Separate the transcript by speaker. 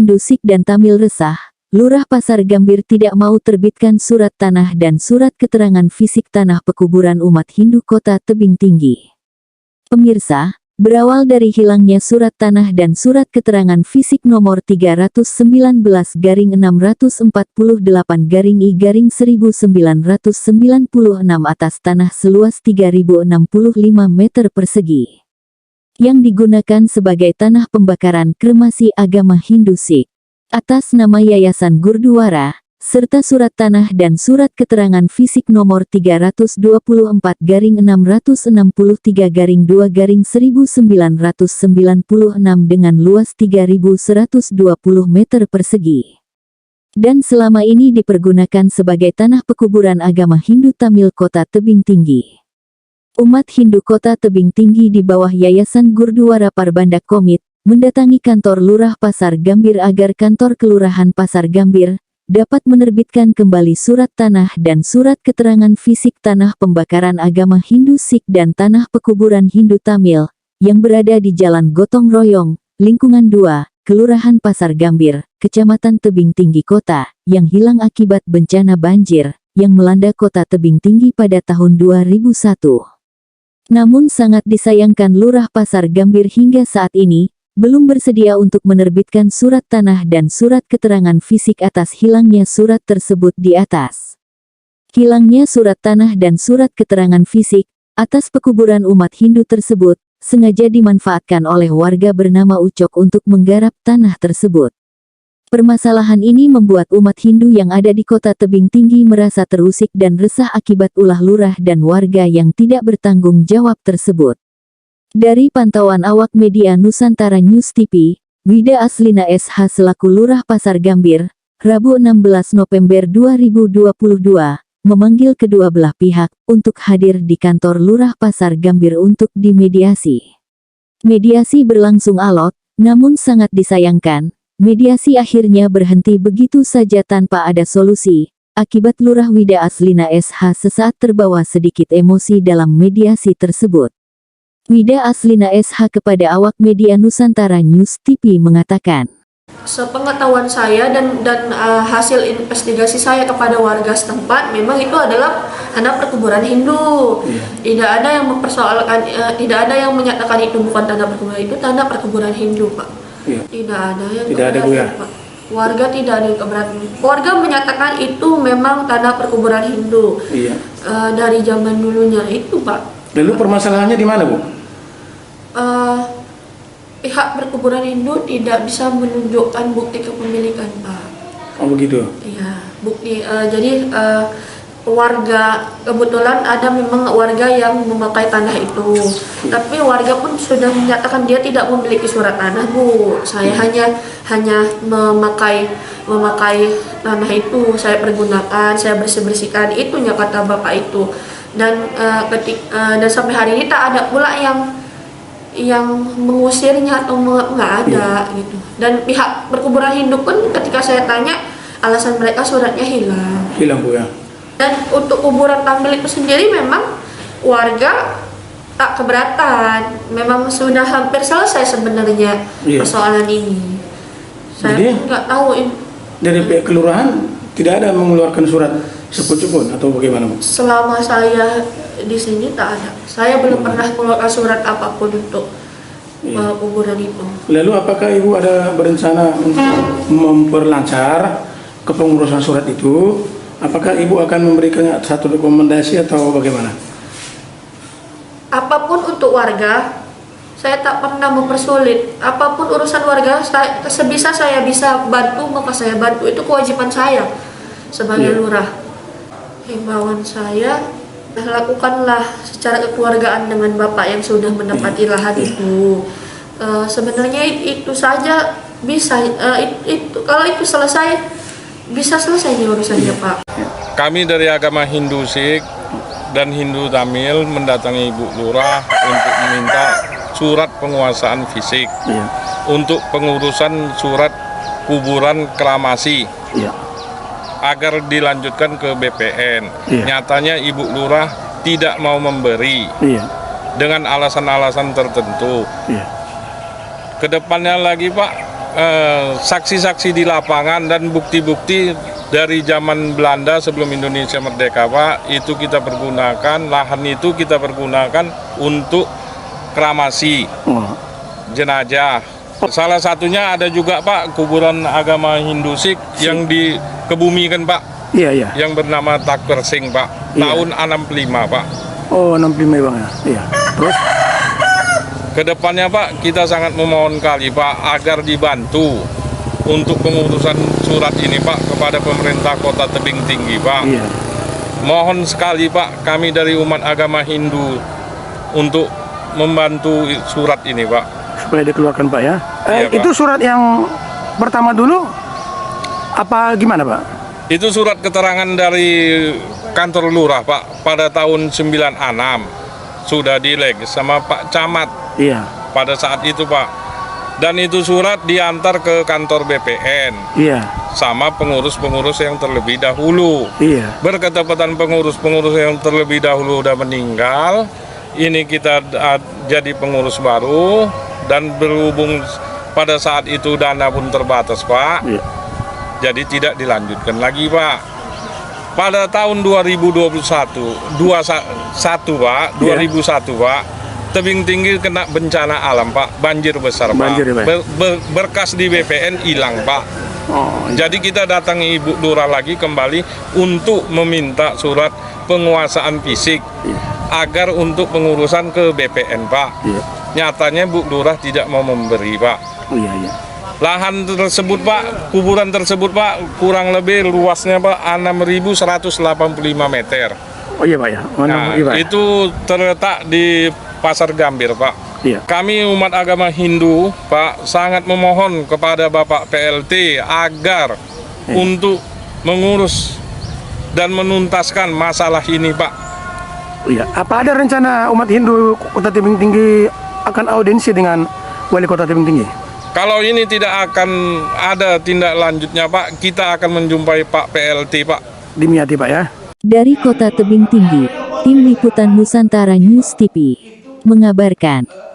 Speaker 1: Hindu Sikh dan Tamil resah, Lurah Pasar Gambir tidak mau terbitkan surat tanah dan surat keterangan fisik tanah pekuburan umat Hindu Kota Tebing Tinggi. Pemirsa, berawal dari hilangnya surat tanah dan surat keterangan fisik nomor 319/I-1996 atas tanah seluas 3065 meter persegi, yang digunakan sebagai tanah pembakaran kremasi agama Hindu Sikh, atas nama Yayasan Gurdwara, serta surat tanah dan surat keterangan fisik nomor 324/663/2/1996 dengan luas 3120 meter persegi. Dan selama ini dipergunakan sebagai tanah pekuburan agama Hindu Tamil Kota Tebing Tinggi. Umat Hindu Kota Tebing Tinggi di bawah Yayasan Gurdwara Parbanda komit mendatangi kantor Lurah Pasar Gambir agar kantor Kelurahan Pasar Gambir dapat menerbitkan kembali surat tanah dan surat keterangan fisik tanah pembakaran agama Hindu Sikh dan tanah pekuburan Hindu Tamil yang berada di Jalan Gotong Royong, Lingkungan 2, Kelurahan Pasar Gambir, Kecamatan Tebing Tinggi Kota, yang hilang akibat bencana banjir yang melanda Kota Tebing Tinggi pada tahun 2001. Namun sangat disayangkan Lurah Pasar Gambir hingga saat ini belum bersedia untuk menerbitkan surat tanah dan surat keterangan fisik atas hilangnya surat tersebut di atas. Hilangnya surat tanah dan surat keterangan fisik atas pekuburan umat Hindu tersebut sengaja dimanfaatkan oleh warga bernama Ucok untuk menggarap tanah tersebut. Permasalahan ini membuat umat Hindu yang ada di Kota Tebing Tinggi merasa terusik dan resah akibat ulah lurah dan warga yang tidak bertanggung jawab tersebut. Dari pantauan awak media Nusantara News TV, Wida Aslina SH selaku Lurah Pasar Gambir, Rabu 16 November 2022, memanggil kedua belah pihak untuk hadir di kantor Lurah Pasar Gambir untuk dimediasi. Mediasi berlangsung alot, namun sangat disayangkan, mediasi akhirnya berhenti begitu saja tanpa ada solusi, akibat Lurah Wida Aslina SH sesaat terbawa sedikit emosi dalam mediasi tersebut. Wida Aslina SH kepada awak media Nusantara News TV mengatakan,
Speaker 2: sepengetahuan saya dan hasil investigasi saya kepada warga setempat, memang itu adalah tanah perkuburan Hindu. Tidak ada yang mempersoalkan, tidak ada yang menyatakan itu bukan tanah perkuburan, itu tanah perkuburan Hindu, Pak. Tidak ada yang keberatan, Pak. Warga tidak ada yang keberatan. Warga menyatakan itu memang tanah perkuburan Hindu. Dari zaman dulunya itu, Pak.
Speaker 3: Lalu permasalahannya di mana, Bu?
Speaker 2: Pihak perkuburan Hindu tidak bisa menunjukkan bukti kepemilikan, Pak.
Speaker 3: Oh begitu?
Speaker 2: Iya, bukti. Jadi warga, kebetulan ada memang warga yang memakai tanah itu. Tapi warga pun sudah menyatakan dia tidak memiliki surat tanah, Bu. Saya hanya memakai tanah itu. Saya pergunakan, saya bersihkan. Itunya kata Bapak itu. Dan dan sampai hari ini tak ada pula yang mengusirnya atau nggak ada gitu. Dan pihak perkuburan Hindu pun ketika saya tanya, alasan mereka suratnya hilang,
Speaker 3: Bu ya.
Speaker 2: Dan untuk kuburan Tamil itu sendiri memang warga tak keberatan, memang sudah hampir selesai sebenarnya persoalan ini. Saya nggak tahu
Speaker 3: dari pihak kelurahan tidak ada mengeluarkan surat sepucuk pun atau bagaimana, Bu?
Speaker 2: Selama saya di sini tak ada. Saya belum pernah mengeluarkan surat apapun untuk kuburan itu. Lalu
Speaker 3: apakah Ibu ada berencana untuk memperlancar kepengurusan surat itu? Apakah Ibu akan memberikan satu rekomendasi atau bagaimana?
Speaker 2: Apapun untuk warga, saya tak pernah mempersulit. Apapun urusan warga, sebisa saya bisa bantu, maka saya bantu. Itu kewajiban saya sebagai lurah. Himbauan saya, lakukanlah secara kekeluargaan dengan Bapak yang sudah menempati lahan itu. Sebenarnya itu saja bisa. Kalau itu selesai, bisa selesai nih urusannya, Pak.
Speaker 4: Kami dari agama Hindu Sikh dan Hindu Tamil mendatangi Ibu Lurah untuk meminta surat penguasaan fisik untuk pengurusan surat kuburan kramasi. Agar dilanjutkan ke BPN. Nyatanya Ibu Lurah tidak mau memberi dengan alasan-alasan tertentu. Kedepannya lagi, Pak, saksi-saksi di lapangan dan bukti-bukti dari zaman Belanda sebelum Indonesia merdeka, Pak. Itu kita pergunakan, lahan itu kita pergunakan untuk kremasi jenazah. Salah satunya ada juga, Pak, kuburan agama Hindu Sikh yang dikebumikan, Pak.
Speaker 3: Iya, iya.
Speaker 4: Yang bernama Takwar Singh, Pak.
Speaker 3: Iya.
Speaker 4: Tahun 65, Pak.
Speaker 3: Oh, 65 Bang ya. Iya. Terus?
Speaker 4: Kedepannya, Pak, kita sangat memohon kali, Pak, agar dibantu untuk pengurusan surat ini, Pak, kepada pemerintah Kota Tebing Tinggi, Pak.
Speaker 3: Iya.
Speaker 4: Mohon sekali, Pak, kami dari umat agama Hindu untuk membantu surat ini, Pak.
Speaker 3: Supaya dikeluarkan Pak ya.
Speaker 4: Iya, Pak.
Speaker 3: Itu surat yang pertama dulu apa gimana Pak?
Speaker 4: Itu surat keterangan dari kantor lurah, Pak, pada tahun 96 sudah dileg sama Pak Camat
Speaker 3: Iya.
Speaker 4: pada saat itu, Pak. Dan itu surat diantar ke kantor BPN
Speaker 3: Iya.
Speaker 4: sama pengurus-pengurus yang terlebih dahulu.
Speaker 3: Iya.
Speaker 4: Berketepatan pengurus-pengurus yang terlebih dahulu udah meninggal, ini kita jadi pengurus baru, dan berhubung pada saat itu dana pun terbatas, Pak.
Speaker 3: Iya.
Speaker 4: Jadi tidak dilanjutkan lagi, Pak. Pada tahun 2021, 2001, Pak, Tebing Tinggi kena bencana alam, Pak, banjir besar, Pak.
Speaker 3: Banjir, ya, Pak.
Speaker 4: Berkas di BPN hilang, Pak.
Speaker 3: Oh, iya.
Speaker 4: Jadi kita datangi Ibu Lurah lagi kembali untuk meminta surat penguasaan fisik agar untuk pengurusan ke BPN, Pak.
Speaker 3: Iya.
Speaker 4: Nyatanya Bu Lurah tidak mau memberi, Pak.
Speaker 3: Oh, iya, iya.
Speaker 4: Lahan tersebut, Pak, kuburan tersebut, Pak, kurang lebih luasnya, Pak, 6.185 meter.
Speaker 3: Oh iya Pak ya.
Speaker 4: Nah,
Speaker 3: Iya, Pak.
Speaker 4: itu terletak di Pasar Gambir, Pak.
Speaker 3: Iya.
Speaker 4: Kami umat agama Hindu, Pak, sangat memohon kepada Bapak PLT agar untuk mengurus dan menuntaskan masalah ini, Pak.
Speaker 3: Oh, iya. Apa ada rencana umat Hindu Kota Tebing Tinggi akan audiensi dengan Wali Kota Tebing Tinggi?
Speaker 4: Kalau ini tidak akan ada tindak lanjutnya, Pak, kita akan menjumpai Pak PLT, Pak.
Speaker 3: Dimyati Pak ya.
Speaker 1: Dari Kota Tebing Tinggi, Tim Liputan Nusantara News TV mengabarkan.